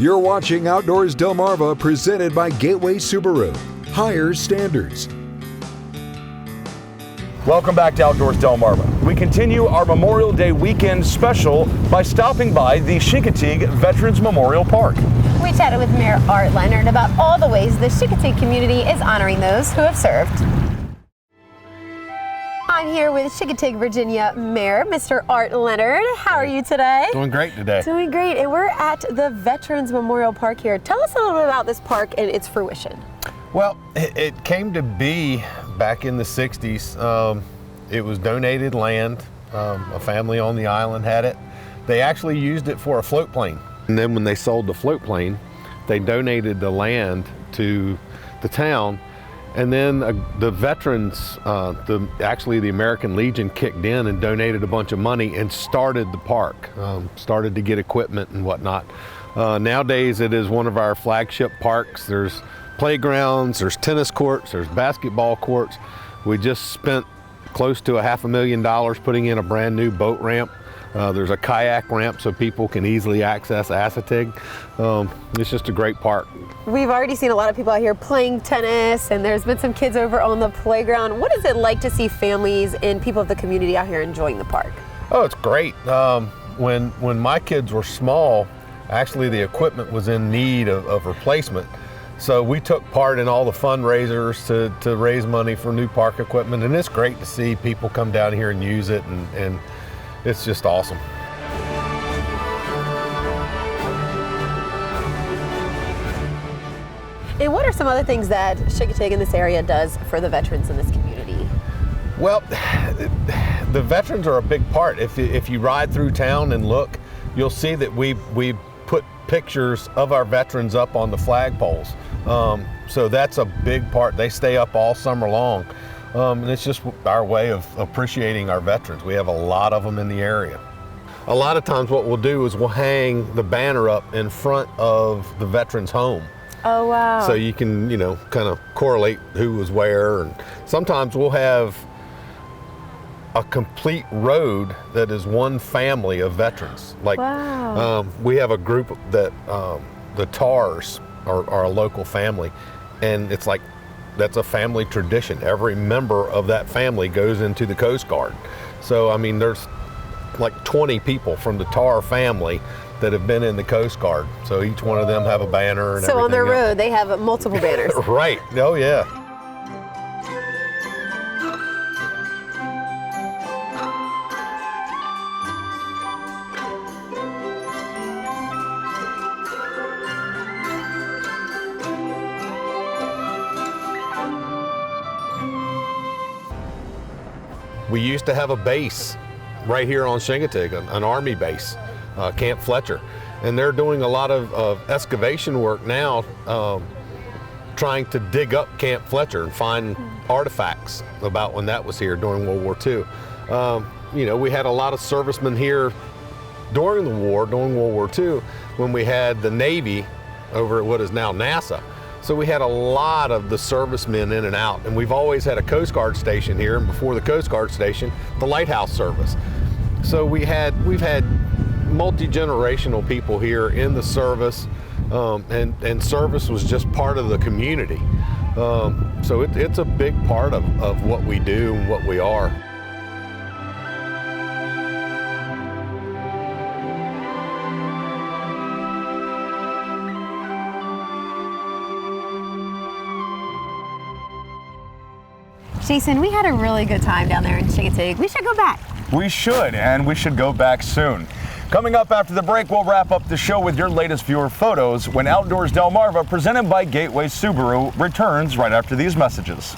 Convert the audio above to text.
You're watching Outdoors Delmarva, presented by Gateway Subaru. Higher standards. Welcome back to Outdoors Delmarva. We continue our Memorial Day weekend special by stopping by the Chincoteague Veterans Memorial Park. We chatted with Mayor Art Leonard about all the ways the Chincoteague community is honoring those who have served. I'm here with Chincoteague, Virginia Mayor, Mr. Art Leonard. How are you today? Doing great today. Doing great, and we're at the Veterans Memorial Park here. Tell us a little bit about this park and its fruition. Well, it came to be back in the 60s. It was donated land. A family on the island had it. They actually used it for a float plane. And then when they sold the float plane, they donated the land to the town. And then the veterans, actually the American Legion kicked in and donated a bunch of money and started the park, started to get equipment and whatnot. Nowadays it is one of our flagship parks. There's playgrounds, there's tennis courts, there's basketball courts. We just spent close to $500,000 putting in a brand new boat ramp. There's a kayak ramp so people can easily access Chincoteague. It's just a great park. We've already seen a lot of people out here playing tennis, and there's been some kids over on the playground. What is it like to see families and people of the community out here enjoying the park? Oh, it's great. When my kids were small, actually the equipment was in need of replacement. So we took part in all the fundraisers to raise money for new park equipment, and it's great to see people come down here and use it, and it's just awesome. And what are some other things that Chincoteague in this area does for the veterans in this community? Well, the veterans are a big part. If you ride through town and look, you'll see that we put pictures of our veterans up on the flagpoles. So that's a big part. They stay up all summer long. And it's just our way of appreciating our veterans. We have a lot of them in the area. A lot of times what we'll do is we'll hang the banner up in front of the veteran's home. Oh, wow. So you can, kind of correlate who was where. And sometimes we'll have a complete road that is one family of veterans. Like, wow. We have a group that the TARs are a local family, and it's like that's a family tradition. Every member of that family goes into the Coast Guard. So I mean, there's like 20 people from the TAR family that have been in the Coast Guard. So each one of them have a banner and so everything on their else. road they have multiple banners. Right. Oh yeah. We used to have a base right here on Chincoteague, an Army base, Camp Fletcher. And they're doing a lot of excavation work now, trying to dig up Camp Fletcher and find artifacts about when that was here during World War II. We had a lot of servicemen here during the war, during World War II, when we had the Navy over at what is now NASA. So we had a lot of the servicemen in and out, and we've always had a Coast Guard station here, and before the Coast Guard station, the lighthouse service. So we've had multi-generational people here in the service, and service was just part of the community. So it's a big part of what we do and what we are. Jason, we had a really good time down there in Chincoteague. We should go back. We should, and we should go back soon. Coming up after the break, we'll wrap up the show with your latest viewer photos when Outdoors Delmarva, presented by Gateway Subaru, returns right after these messages.